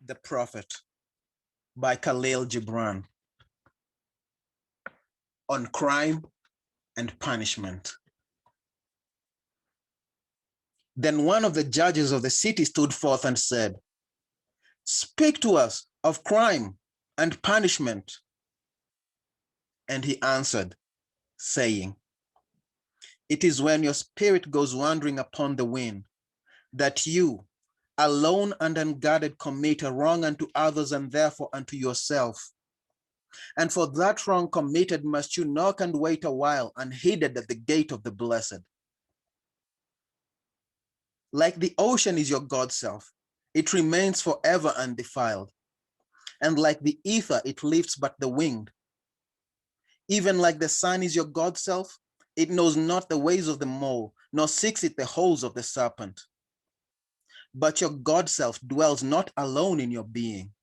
The Prophet by Khalil Gibran on crime and punishment. Then one of the judges of the city stood forth and said, "Speak to us of crime and punishment." And he answered, saying, "It is when your spirit goes wandering upon the wind, that you, alone and unguarded, commit a wrong unto others and therefore unto yourself. And for that wrong committed must you knock and wait a while unheeded at the gate of the blessed. Like the ocean is your God self, it remains forever undefiled. And like the ether, it lifts but the winged. Even like the sun is your God self, it knows not the ways of the mole, nor seeks it the holes of the serpent. But your God self dwells not alone in your being.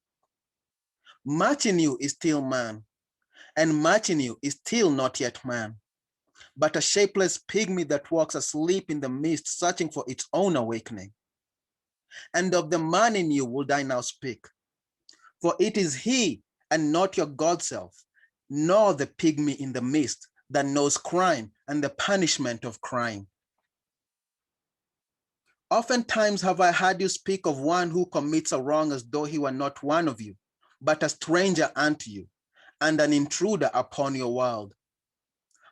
Much in you is still man, and much in you is still not yet man, but a shapeless pygmy that walks asleep in the mist, searching for its own awakening. And of the man in you would I now speak, for it is he and not your God self, nor the pygmy in the mist that knows crime and the punishment of crime. Oftentimes have I heard you speak of one who commits a wrong as though he were not one of you, but a stranger unto you, and an intruder upon your world.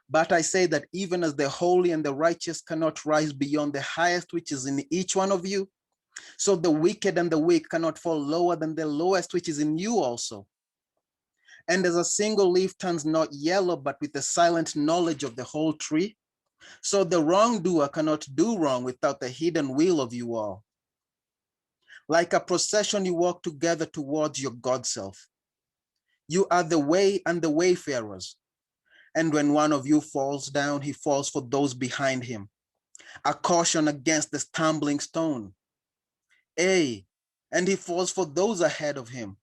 But I say that even as the holy and the righteous cannot rise beyond the highest which is in each one of you, so the wicked and the weak cannot fall lower than the lowest which is in you also. And as a single leaf turns not yellow, but with the silent knowledge of the whole tree, so the wrongdoer cannot do wrong without the hidden will of you all. Like a procession you walk together towards your God self. You are the way and the wayfarers. And when one of you falls down, he falls for those behind him. A caution against the stumbling stone. Ay, and he falls for those ahead of him,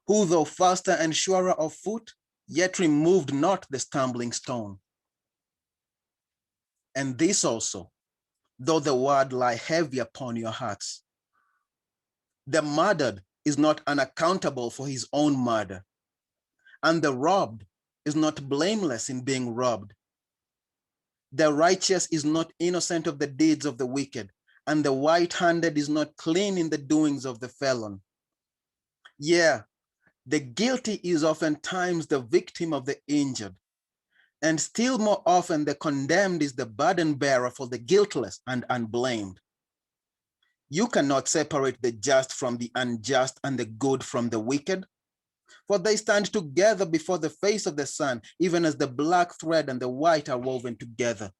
who though faster and surer of foot, yet removed not the stumbling stone. And this also, though the word lie heavy upon your hearts. The murdered is not unaccountable for his own murder, and the robbed is not blameless in being robbed. The righteous is not innocent of the deeds of the wicked, and the white-handed is not clean in the doings of the felon. Yea, the guilty is oftentimes the victim of the injured, and still more often the condemned is the burden bearer for the guiltless and unblamed. You cannot separate the just from the unjust and the good from the wicked, for they stand together before the face of the sun, even as the black thread and the white are woven together.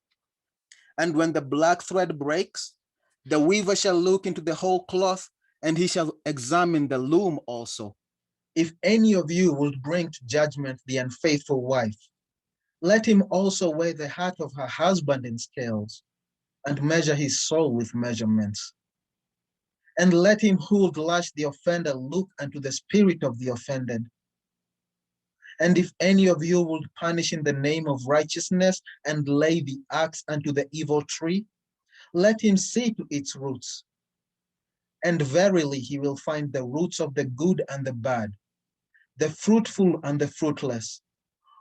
And when the black thread breaks, the weaver shall look into the whole cloth, and he shall examine the loom also. If any of you will bring to judgment the unfaithful wife, let him also weigh the heart of her husband in scales, and measure his soul with measurements. And let him who would lash the offender look unto the spirit of the offended. And if any of you would punish in the name of righteousness and lay the axe unto the evil tree, let him see to its roots. And verily he will find the roots of the good and the bad, the fruitful and the fruitless,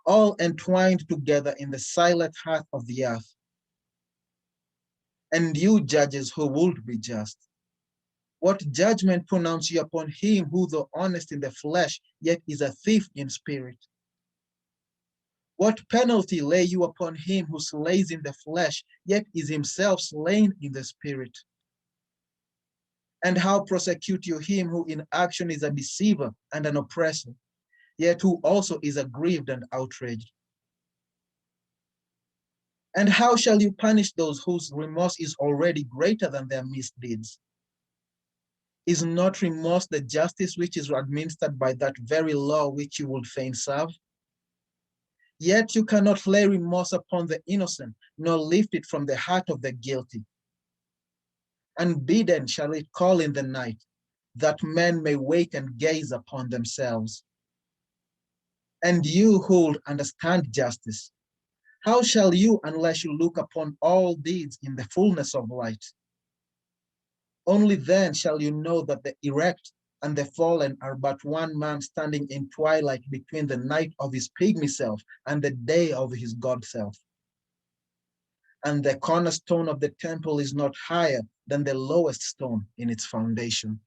all entwined together in the silent heart of the earth. And you judges who would be just, what judgment pronounce you upon him who, though honest in the flesh, yet is a thief in spirit? What penalty lay you upon him who slays in the flesh, yet is himself slain in the spirit? And how prosecute you him who in action is a deceiver and an oppressor, yet who also is aggrieved and outraged? And how shall you punish those whose remorse is already greater than their misdeeds? Is not remorse the justice which is administered by that very law which you would fain serve? Yet you cannot lay remorse upon the innocent, nor lift it from the heart of the guilty. Unbidden shall it call in the night, that men may wake and gaze upon themselves. And you who would understand justice, how shall you unless you look upon all deeds in the fullness of light? Only then shall you know that the erect and the fallen are but one man standing in twilight between the night of his pygmy self and the day of his God self. And the cornerstone of the temple is not higher than the lowest stone in its foundation.